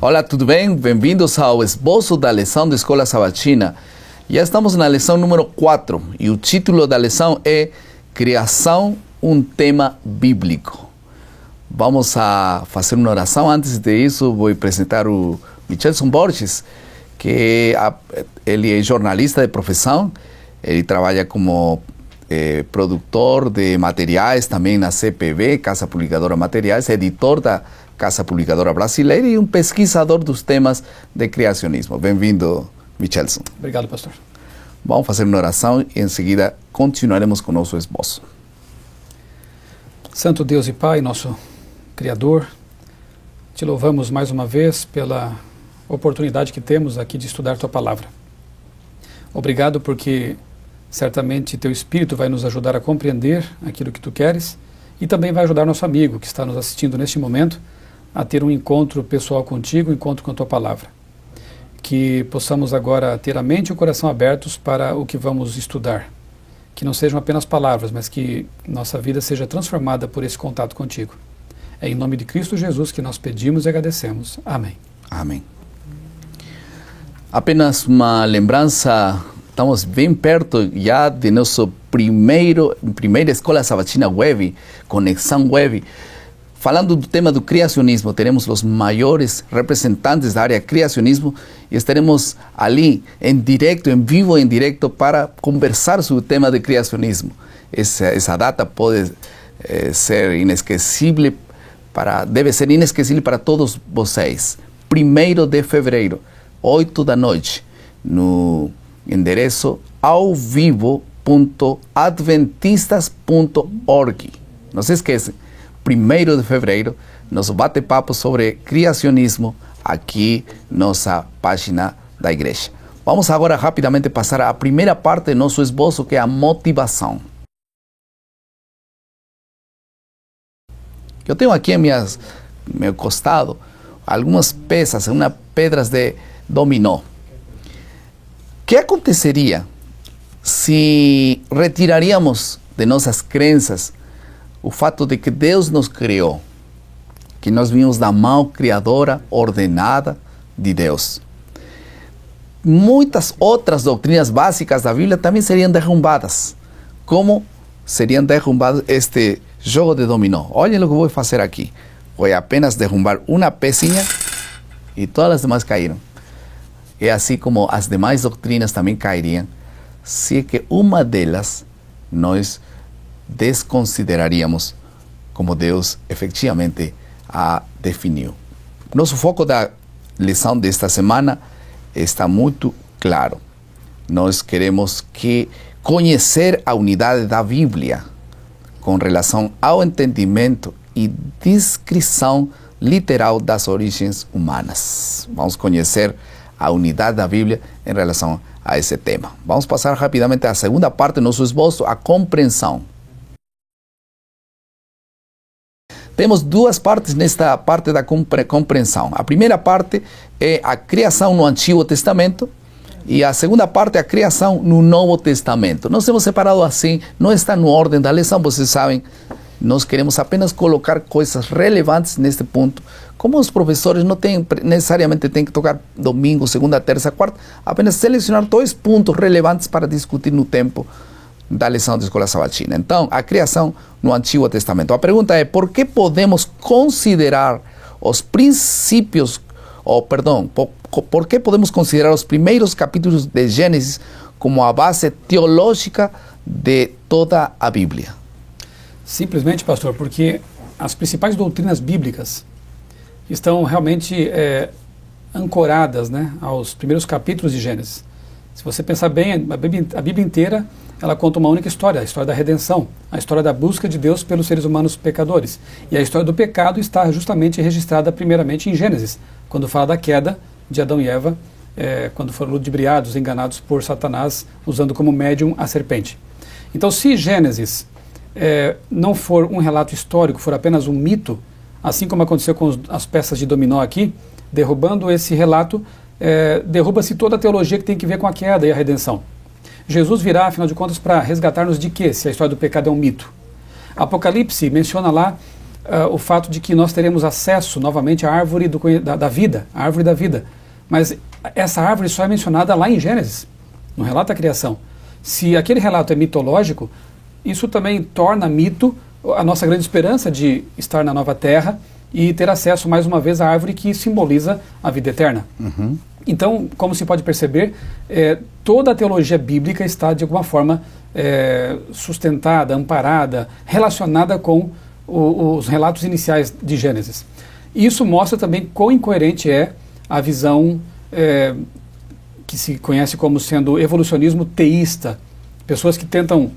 Olá, tudo bem? Bem-vindos ao esboço da lição da Escola Sabatina. Já estamos na lição número 4 e o título da lição é Criação, um tema bíblico. Vamos a fazer uma oração. Antes disso, vou apresentar o Michelson Borges, que ele é jornalista de profissão, ele trabalha como produtor de materiais também na CPB, Casa Publicadora Materiais, editor da Casa Publicadora Brasileira e um pesquisador dos temas de criacionismo. Bem-vindo, Michelson. Obrigado, pastor. Vamos fazer uma oração e em seguida continuaremos com o nosso esboço. Santo Deus e Pai, nosso Criador, te louvamos mais uma vez pela oportunidade que temos aqui de estudar Tua Palavra. Obrigado porque certamente Teu Espírito vai nos ajudar a compreender aquilo que Tu queres e também vai ajudar nosso amigo que está nos assistindo neste momento a ter um encontro pessoal contigo, um encontro com a Tua Palavra. Que possamos agora ter a mente e o coração abertos para o que vamos estudar. Que não sejam apenas palavras, mas que nossa vida seja transformada por esse contato contigo. É em nome de Cristo Jesus que nós pedimos e agradecemos. Amém. Amém. Apenas uma lembrança, estamos bem perto já de nosso primeira Escola Sabatina Web, Conexão Web. Falando do tema do criacionismo, teremos os maiores representantes da área criacionismo e estaremos ali em direto, em vivo, em direto, para conversar sobre o tema de criacionismo. Essa data pode ser inesquecível, deve ser inesquecível para todos vocês. 1º de fevereiro, 8 da noite, no endereço aovivo.adventistas.org. Não se esqueçam. 1º de fevereiro, nosso bate-papo sobre criacionismo aqui, nossa página da igreja. Vamos agora rapidamente passar à primeira parte do nosso esboço, que é a motivação. Eu tenho aqui meu costado algumas peças, umas pedras de dominó. O que aconteceria se retiraríamos de nossas crenças o fato de que Deus nos criou, que nós vimos da mão criadora, ordenada de Deus? Muitas outras doutrinas básicas da Bíblia também seriam derrubadas. Como seriam derrubados este jogo de dominó? Olhem o que eu vou fazer aqui. Vou apenas derrubar uma pecinha e todas as demais caíram. É assim como as demais doutrinas também cairiam, se é que uma delas nós desconsideraríamos como Deus efetivamente a definiu. Nosso foco da lição desta semana está muito claro. Nós queremos conhecer a unidade da Bíblia com relação ao entendimento e descrição literal das origens humanas. Vamos conhecer a unidade da Bíblia em relação a esse tema. Vamos passar rapidamente à segunda parte do nosso esboço, a compreensão. Temos duas partes nesta parte da compreensão. A primeira parte é a criação no Antigo Testamento e a segunda parte é a criação no Novo Testamento. Nós temos separado assim, não está na ordem da lição, vocês sabem. Nós queremos apenas colocar coisas relevantes neste ponto. Como os professores não necessariamente têm que tocar domingo, segunda, terça, quarta, apenas selecionar 2 pontos relevantes para discutir no tempo da lição da Escola Sabatina. Então, a criação no Antigo Testamento. A pergunta é, por que podemos considerar os princípios, por que podemos considerar os primeiros capítulos de Gênesis como a base teológica de toda a Bíblia? Simplesmente, pastor, porque as principais doutrinas bíblicas estão realmente ancoradas, né, aos primeiros capítulos de Gênesis. Se você pensar bem, a Bíblia inteira, ela conta uma única história, a história da redenção, a história da busca de Deus pelos seres humanos pecadores. E a história do pecado está justamente registrada primeiramente em Gênesis, quando fala da queda de Adão e Eva, quando foram ludibriados, enganados por Satanás, usando como médium a serpente. Então, se Gênesis não for um relato histórico, for apenas um mito, assim como aconteceu com as peças de dominó aqui, derrubando esse relato, derruba-se toda a teologia que tem que ver com a queda e a redenção. Jesus virá, afinal de contas, para resgatar-nos de quê, se a história do pecado é um mito? Apocalipse menciona lá o fato de que nós teremos acesso novamente à árvore da vida, a árvore da vida. Mas essa árvore só é mencionada lá em Gênesis, no relato da criação. Se aquele relato é mitológico, isso também torna mito a nossa grande esperança de estar na nova terra e ter acesso mais uma vez à árvore que simboliza a vida eterna. Uhum. Então, como se pode perceber, toda a teologia bíblica está de alguma forma sustentada, amparada, relacionada com os relatos iniciais de Gênesis. Isso mostra também quão incoerente é a visão que se conhece como sendo evolucionismo teísta. Pessoas que tentam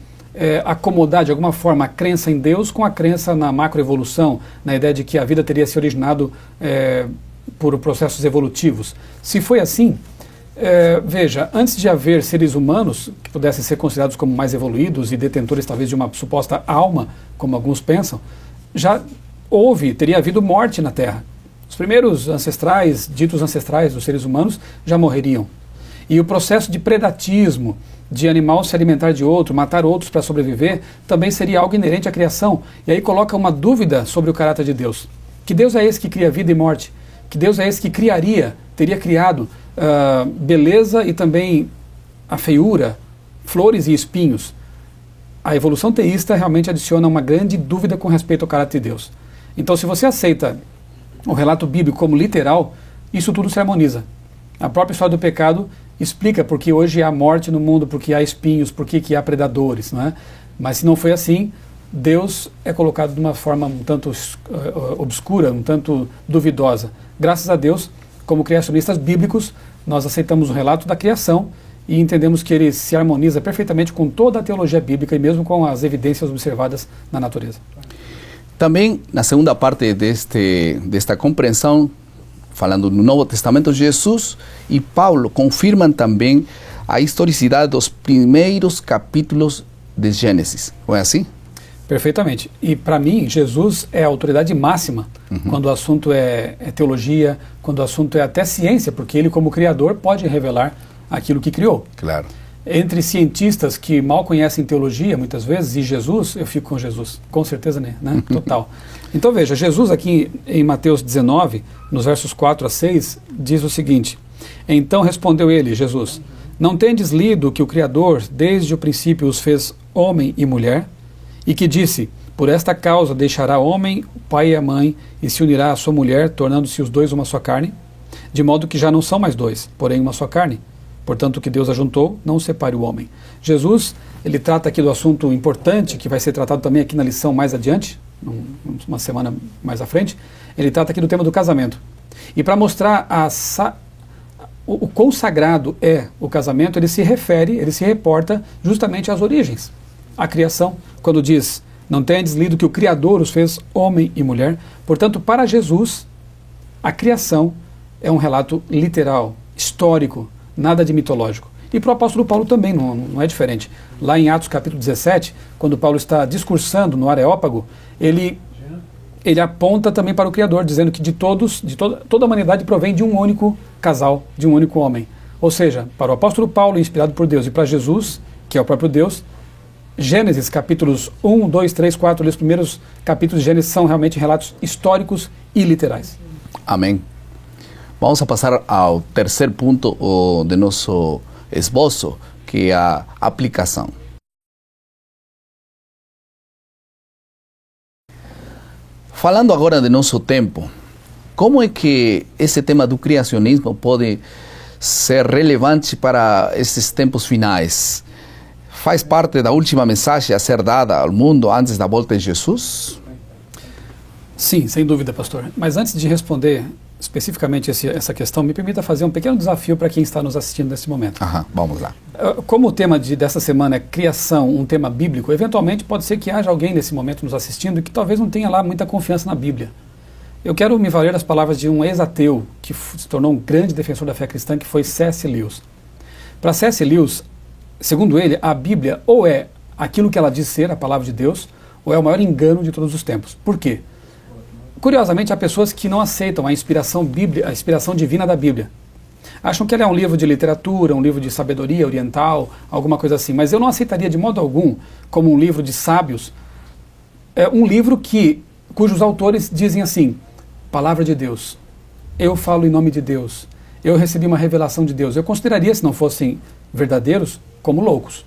acomodar de alguma forma a crença em Deus com a crença na macroevolução, na ideia de que a vida teria se originado por processos evolutivos. Se foi assim, veja, antes de haver seres humanos que pudessem ser considerados como mais evoluídos e detentores talvez de uma suposta alma, como alguns pensam, já teria havido morte na Terra. Os primeiros ancestrais, ditos ancestrais dos seres humanos, já morreriam. E o processo de predatismo, de animal se alimentar de outro, matar outros para sobreviver, também seria algo inerente à criação. E aí coloca uma dúvida sobre o caráter de Deus. Que Deus é esse que cria vida e morte? Que Deus é esse que teria criado beleza e também a feiura, flores e espinhos? A evolução teísta realmente adiciona uma grande dúvida com respeito ao caráter de Deus. Então, se você aceita o relato bíblico como literal, isso tudo se harmoniza. A própria história do pecado explica por que hoje há morte no mundo, por que há espinhos, por que há predadores, não é? Mas se não foi assim, Deus é colocado de uma forma um tanto obscura, um tanto duvidosa. Graças a Deus, como criacionistas bíblicos, nós aceitamos o relato da criação e entendemos que ele se harmoniza perfeitamente com toda a teologia bíblica e mesmo com as evidências observadas na natureza. Também, na segunda parte desta compreensão, falando no Novo Testamento, Jesus e Paulo confirmam também a historicidade dos primeiros capítulos de Gênesis. Não é assim? Perfeitamente. E para mim, Jesus é a autoridade máxima quando o assunto é teologia, quando o assunto é até ciência, porque ele, como criador, pode revelar aquilo que criou. Claro. Entre cientistas que mal conhecem teologia, muitas vezes, e Jesus, eu fico com Jesus. Com certeza, né? Total. Então veja, Jesus aqui em Mateus 19, nos versos 4 a 6, diz o seguinte: Então respondeu ele, Jesus, não tendes lido que o Criador, desde o princípio, os fez homem e mulher, e que disse, por esta causa deixará o homem, o pai e a mãe, e se unirá à sua mulher, tornando-se os dois uma só carne, de modo que já não são mais dois, porém uma só carne. Portanto, o que Deus ajuntou, não separe o homem. Jesus, ele trata aqui do assunto importante, que vai ser tratado também aqui na lição mais adiante, uma semana mais à frente, ele trata aqui do tema do casamento. E para mostrar o quão sagrado é o casamento, ele se reporta justamente às origens, à criação, quando diz, não tendes lido que o Criador os fez homem e mulher. Portanto, para Jesus, a criação é um relato literal, histórico, nada de mitológico. E para o apóstolo Paulo também não é diferente. Lá em Atos capítulo 17, quando Paulo está discursando no Areópago, ele aponta também para o Criador, dizendo que toda a humanidade provém de um único casal, de um único homem. Ou seja, para o apóstolo Paulo, inspirado por Deus, e para Jesus, que é o próprio Deus, Gênesis capítulos 1, 2, 3, 4, os primeiros capítulos de Gênesis são realmente relatos históricos e literais. Amém. Vamos a passar ao terceiro ponto de nosso esboço, que é a aplicação. Falando agora de nosso tempo, como é que esse tema do criacionismo pode ser relevante para esses tempos finais? Faz parte da última mensagem a ser dada ao mundo antes da volta de Jesus? Sim, sem dúvida, pastor. Mas antes de responder especificamente essa questão, me permita fazer um pequeno desafio para quem está nos assistindo nesse momento. Vamos lá. Como o tema dessa semana é criação, um tema bíblico, eventualmente pode ser que haja alguém nesse momento nos assistindo que talvez não tenha lá muita confiança na Bíblia. Eu quero me valer das palavras de um ex-ateu que se tornou um grande defensor da fé cristã, que foi C.S. Lewis. Para C.S. Lewis, segundo ele, a Bíblia ou é aquilo que ela diz ser, a palavra de Deus, ou é o maior engano de todos os tempos. Por quê? Curiosamente, há pessoas que não aceitam a inspiração divina da Bíblia. Acham que ela é um livro de literatura, um livro de sabedoria oriental, alguma coisa assim. Mas eu não aceitaria de modo algum como um livro de sábios, um livro que cujos autores dizem assim: palavra de Deus, eu falo em nome de Deus, eu recebi uma revelação de Deus. Eu consideraria, se não fossem verdadeiros, como loucos.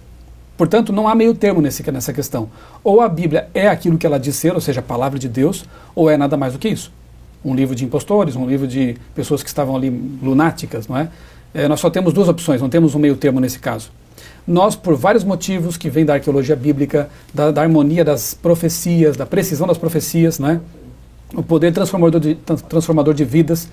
Portanto, não há meio termo nessa questão. Ou a Bíblia é aquilo que ela diz ser, ou seja, a palavra de Deus, ou é nada mais do que isso. Um livro de impostores, um livro de pessoas que estavam ali lunáticas, não é? Nós só temos duas opções, não temos um meio termo nesse caso. Nós, por vários motivos que vêm da arqueologia bíblica, da harmonia das profecias, da precisão das profecias, né? O poder transformador de vidas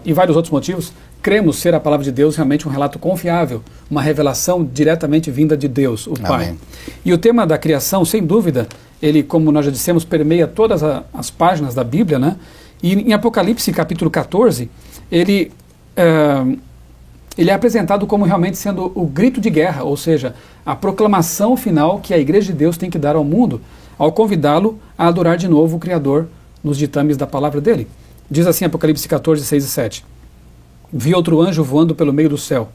e vários outros motivos, cremos ser a palavra de Deus realmente um relato confiável, uma revelação diretamente vinda de Deus, o Pai. Amém. E o tema da criação, sem dúvida, ele, como nós já dissemos, permeia todas as páginas da Bíblia, né? E em Apocalipse, capítulo 14, ele é apresentado como realmente sendo o grito de guerra, ou seja, a proclamação final que a Igreja de Deus tem que dar ao mundo, ao convidá-lo a adorar de novo o Criador nos ditames da palavra dele. Diz assim Apocalipse 14, 6 e 7. Vi outro anjo voando pelo meio do céu,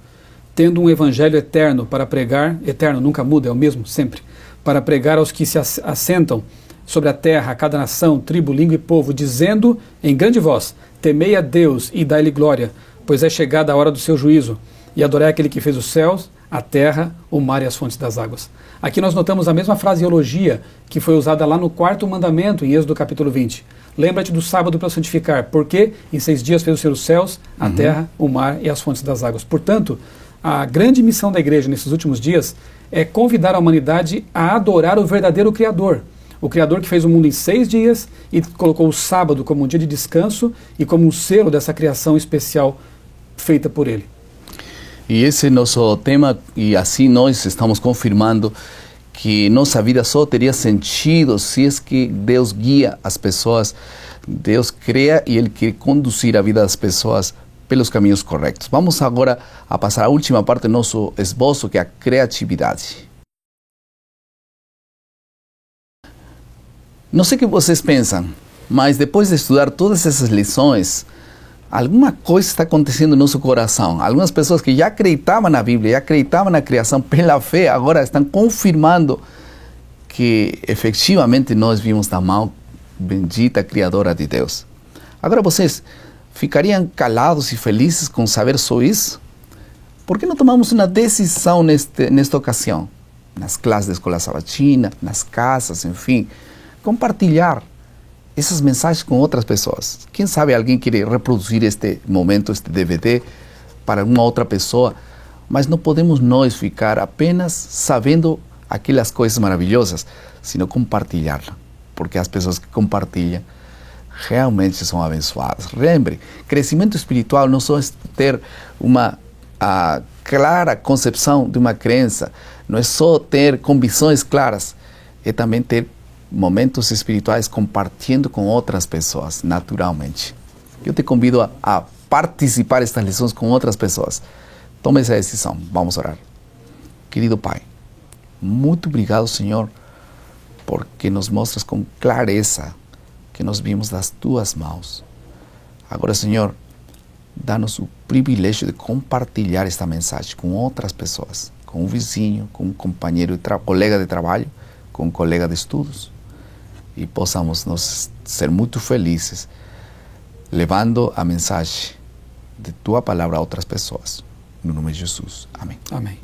tendo um evangelho eterno para pregar, eterno, nunca muda, é o mesmo, sempre, para pregar aos que se assentam sobre a terra, a cada nação, tribo, língua e povo, dizendo em grande voz: temei a Deus e dai-lhe glória, pois é chegada a hora do seu juízo, e adorai aquele que fez os céus, a terra, o mar e as fontes das águas. Aqui nós notamos a mesma fraseologia que foi usada lá no 4º mandamento, em Êxodo capítulo 20. Lembra-te do sábado para santificar, porque em 6 dias fez o Senhor os céus, a terra, o mar e as fontes das águas. Portanto, a grande missão da igreja nesses últimos dias é convidar a humanidade a adorar o verdadeiro Criador. O Criador que fez o mundo em 6 dias e colocou o sábado como um dia de descanso e como um selo dessa criação especial feita por Ele. E esse é nosso tema, e assim nós estamos confirmando que nossa vida só teria sentido se é que Deus guia as pessoas, Deus cria e Ele quer conduzir a vida das pessoas pelos caminhos corretos. Vamos agora a passar a última parte do nosso esboço, que é a criatividade. Não sei o que vocês pensam, mas depois de estudar todas essas lições, alguma coisa está acontecendo no nosso coração. Algumas pessoas que já acreditavam na Bíblia, já acreditavam na criação pela fé, agora estão confirmando que efetivamente nós vimos da mão bendita Criadora de Deus. Agora vocês ficariam calados e felizes com saber só isso? Por que não tomamos uma decisão nesta ocasião? Nas classes da escola sabatina, nas casas, enfim, compartilhar essas mensagens com outras pessoas. Quem sabe alguém quer reproduzir este momento, este DVD, para uma outra pessoa, mas não podemos nós ficar apenas sabendo aquelas coisas maravilhosas, sino compartilhar, porque as pessoas que compartilham realmente são abençoadas. Lembre, crescimento espiritual não só é ter uma clara concepção de uma crença, não é só ter convicções claras, é também ter momentos espirituais compartilhando com outras pessoas, naturalmente. Eu te convido a participar destas lições com outras pessoas. Tome essa decisão. Vamos orar. Querido Pai, muito obrigado, Senhor, porque nos mostras com clareza que nós vimos das Tuas mãos. Agora, Senhor, dá-nos o privilégio de compartilhar esta mensagem com outras pessoas, com um vizinho, com um companheiro, colega de trabalho, com um colega de estudos. E possamos nós ser muito felizes levando a mensagem de Tua palavra a outras pessoas. No nome de Jesus. Amém. Amém.